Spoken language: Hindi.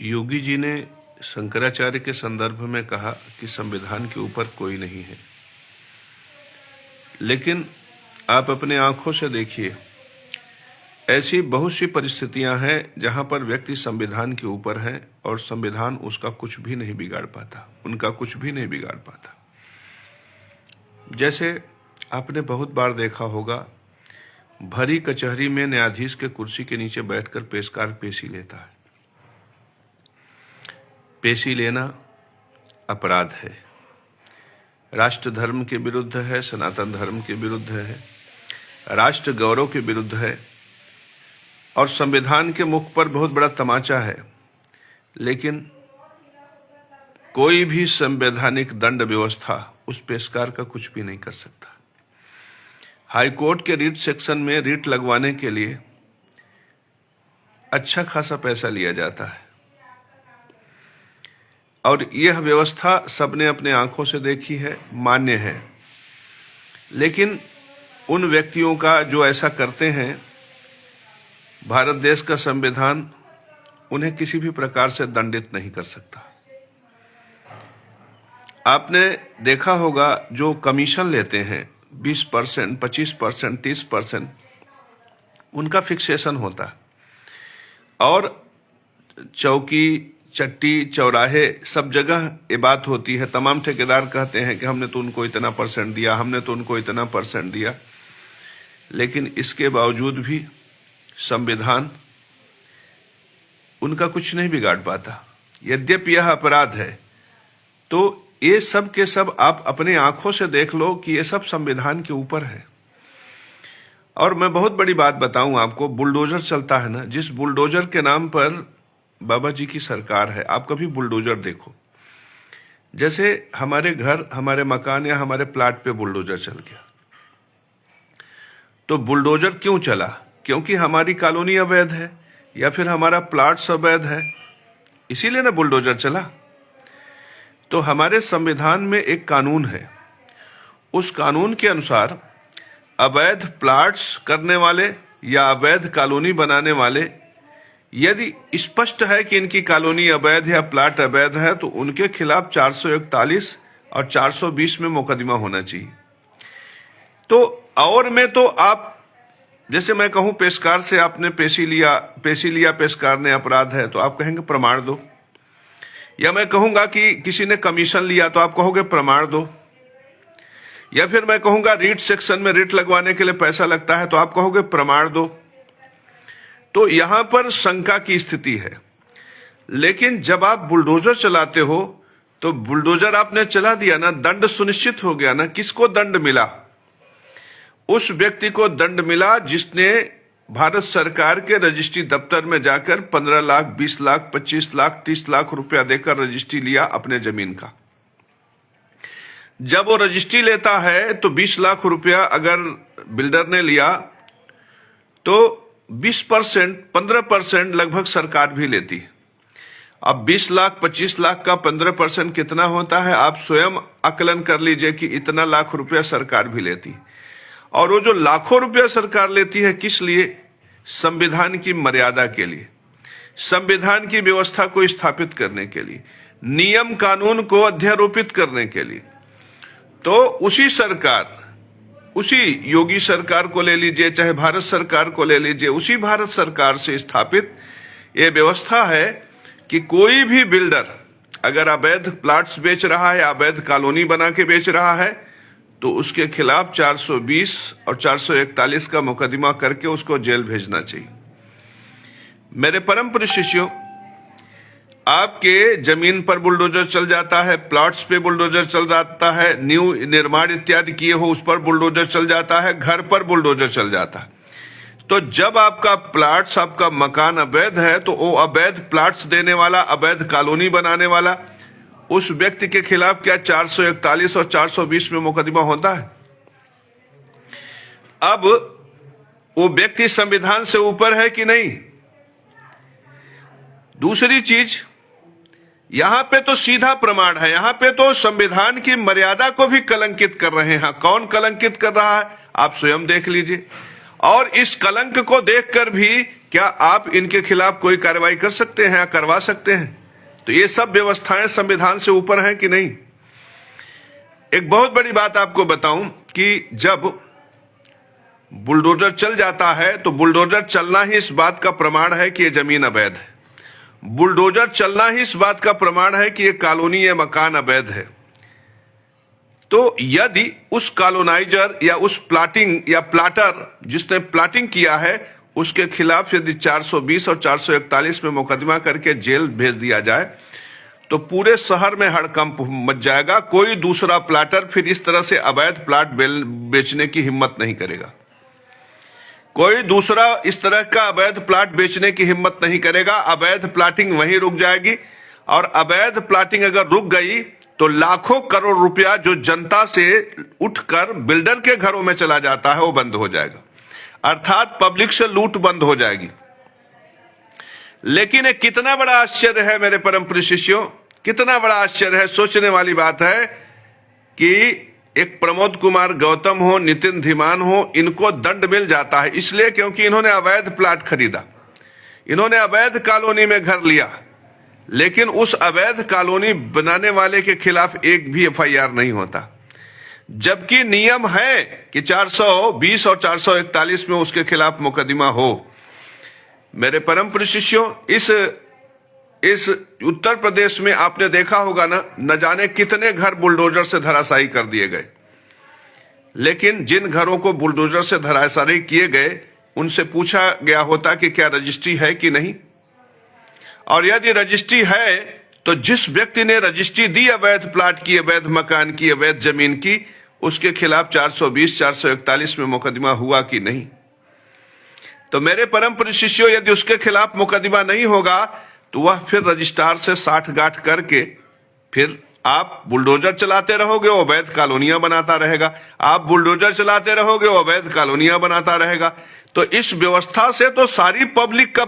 योगी जी ने शंकराचार्य के संदर्भ में कहा कि संविधान के ऊपर कोई नहीं है, लेकिन आप अपने आंखों से देखिए, ऐसी बहुत सी परिस्थितियां हैं जहां पर व्यक्ति संविधान के ऊपर है और संविधान उसका कुछ भी नहीं बिगाड़ पाता, उनका कुछ भी नहीं बिगाड़ पाता। जैसे आपने बहुत बार देखा होगा, भरी कचहरी में न्यायाधीश के कुर्सी के नीचे बैठकर पेशकार पेशी लेता है। पेशी लेना अपराध है, राष्ट्र धर्म के विरुद्ध है, सनातन धर्म के विरुद्ध है, राष्ट्र गौरव के विरुद्ध है और संविधान के मुख पर बहुत बड़ा तमाचा है। लेकिन कोई भी संवैधानिक दंड व्यवस्था उस पेशकार का कुछ भी नहीं कर सकता। हाईकोर्ट के रीट सेक्शन में रीट लगवाने के लिए अच्छा खासा पैसा लिया जाता है और यह व्यवस्था सबने अपने आंखों से देखी है, मान्य है। लेकिन उन व्यक्तियों का जो ऐसा करते हैं, भारत देश का संविधान उन्हें किसी भी प्रकार से दंडित नहीं कर सकता। आपने देखा होगा, जो कमीशन लेते हैं 20%, 25%, 30%, उनका फिक्सेशन होता है और चौकी, चट्टी, चौराहे, सब जगह ये बात होती है। तमाम ठेकेदार कहते हैं कि हमने तो उनको इतना परसेंट दिया, हमने तो उनको इतना परसेंट दिया। लेकिन इसके बावजूद भी संविधान उनका कुछ नहीं बिगाड़ पाता। यद्यपि यह अपराध है, तो ये सब के सब आप अपने आंखों से देख लो कि ये सब संविधान के ऊपर है। और मैं बहुत बड़ी बात बताऊं आपको, बुलडोजर चलता है ना, जिस बुलडोजर के नाम पर बाबा जी की सरकार है, आप कभी बुलडोजर देखो। जैसे हमारे घर, हमारे मकान या हमारे प्लाट पे बुलडोजर चल गया, तो बुलडोजर क्यों चला? क्योंकि हमारी कॉलोनी अवैध है या फिर हमारा प्लाट अवैध है, इसीलिए ना बुलडोजर चला। तो हमारे संविधान में एक कानून है, उस कानून के अनुसार अवैध प्लाट्स करने वाले या अवैध कॉलोनी बनाने वाले, यदि स्पष्ट है कि इनकी कॉलोनी अवैध या प्लाट अवैध है, तो उनके खिलाफ 441 और 420 में मुकदमा होना चाहिए। तो और में तो आप, जैसे मैं कहूं पेशकार से आपने पेशी लिया पेशकार ने, अपराध है, तो आप कहेंगे प्रमाण दो। या मैं कहूंगा कि किसी ने कमीशन लिया, तो आप कहोगे प्रमाण दो। या फिर मैं कहूंगा रीट सेक्शन में रीट लगवाने के लिए पैसा लगता है, तो आप कहोगे प्रमाण दो। तो यहां पर शंका की स्थिति है। लेकिन जब आप बुलडोजर चलाते हो, तो बुलडोजर आपने चला दिया ना, दंड सुनिश्चित हो गया ना। किसको दंड मिला? उस व्यक्ति को दंड मिला जिसने भारत सरकार के रजिस्ट्री दफ्तर में जाकर 15 लाख, 20 लाख, 25 लाख, 30 लाख रुपया देकर रजिस्ट्री लिया अपने जमीन का। जब वो रजिस्ट्री लेता है तो 20 लाख रुपया अगर बिल्डर ने लिया, तो 20%, 15% लगभग सरकार भी लेती है। अब 20 लाख, 25 लाख का 15% कितना होता है, आप स्वयं आकलन कर लीजिए कि इतना लाख रुपया सरकार भी लेती। और वो जो लाखों रुपया सरकार लेती है, किस लिए? संविधान की मर्यादा के लिए, संविधान की व्यवस्था को स्थापित करने के लिए, नियम कानून को अध्यारोपित करने के लिए। तो उसी सरकार, उसी योगी सरकार को ले लीजिए, चाहे भारत सरकार को ले लीजिए, उसी भारत सरकार से स्थापित ये व्यवस्था है कि कोई भी बिल्डर अगर अवैध प्लाट्स बेच रहा है, अवैध कॉलोनी बना के बेच रहा है, तो उसके खिलाफ 420 और 441 का मुकदमा करके उसको जेल भेजना चाहिए। मेरे परम प्रिय शिष्यों, आपके जमीन पर बुलडोजर चल जाता है, प्लॉट्स पे बुलडोजर चल जाता है, न्यू निर्माण इत्यादि किए हो उस पर बुलडोजर चल जाता है, घर पर बुलडोजर चल जाता है। तो जब आपका प्लॉट्स, आपका मकान अवैध है, तो वो अवैध प्लॉट्स देने वाला, अवैध कॉलोनी बनाने वाला, उस व्यक्ति के खिलाफ क्या 441 और 420 में मुकदमा होता है? अब वो व्यक्ति संविधान से ऊपर है कि नहीं? दूसरी चीज, यहां पे तो सीधा प्रमाण है, यहां पे तो संविधान की मर्यादा को भी कलंकित कर रहे हैं। कौन कलंकित कर रहा है? आप स्वयं देख लीजिए। और इस कलंक को देखकर भी क्या आप इनके खिलाफ कोई कार्रवाई कर सकते हैं या करवा सकते हैं? तो ये सब व्यवस्थाएं संविधान से ऊपर हैं कि नहीं? एक बहुत बड़ी बात आपको बताऊं कि जब बुलडोजर चल जाता है तो बुलडोजर चलना ही इस बात का प्रमाण है कि ये जमीन अवैध है। बुलडोजर चलना ही इस बात का प्रमाण है कि ये कॉलोनी या मकान अवैध है। तो यदि उस कॉलोनाइजर या उस प्लाटिंग या प्लाटर जिसने प्लाटिंग किया है उसके खिलाफ यदि 420 और 441 में मुकदमा करके जेल भेज दिया जाए तो पूरे शहर में हड़कंप मच जाएगा। कोई दूसरा प्लाटर फिर इस तरह से अवैध प्लाट बेचने की हिम्मत नहीं करेगा। कोई दूसरा इस तरह का अवैध प्लाट बेचने की हिम्मत नहीं करेगा। अवैध प्लाटिंग वहीं रुक जाएगी और अवैध प्लाटिंग अगर रुक गई तो लाखों करोड़ रुपया जो जनता से उठकर बिल्डर के घरों में चला जाता है वो बंद हो जाएगा, अर्थात पब्लिक से लूट बंद हो जाएगी। लेकिन एक कितना बड़ा आश्चर्य है मेरे परम प्रिय शिष्यों, कितना बड़ा आश्चर्य है। सोचने वाली बात है कि एक प्रमोद कुमार गौतम हो, नितिन धीमान हो, इनको दंड मिल जाता है इसलिए क्योंकि इन्होंने अवैध प्लाट खरीदा, इन्होंने अवैध कॉलोनी में घर लिया, लेकिन उस अवैध कॉलोनी बनाने वाले के खिलाफ एक भी एफआईआर नहीं होता। जबकि नियम है कि 420 और 441 में उसके खिलाफ मुकदमा हो। मेरे परम प्रिय शिष्यों, इस उत्तर प्रदेश में आपने देखा होगा ना, न जाने कितने घर बुलडोजर से धराशायी कर दिए गए। लेकिन जिन घरों को बुलडोजर से धराशायी किए गए उनसे पूछा गया होता कि क्या रजिस्ट्री है कि नहीं, और यदि रजिस्ट्री है तो जिस व्यक्ति ने रजिस्ट्री दी अवैध प्लाट की, अवैध मकान की, अवैध जमीन की, उसके खिलाफ 420, 441 में मुकदमा हुआ कि नहीं। तो मेरे परम प्रिय शिष्यों, यदि उसके खिलाफ मुकदमा नहीं होगा तो वह फिर रजिस्ट्रार से साठगांठ करके फिर आप बुलडोजर चलाते रहोगे, वो अवैध कॉलोनियां बनाता रहेगा। आप बुलडोजर चलाते रहोगे, वो अवैध कॉलोनियां बनाता रहेगा। तो इस व्यवस्था से तो सारी पब्लिक का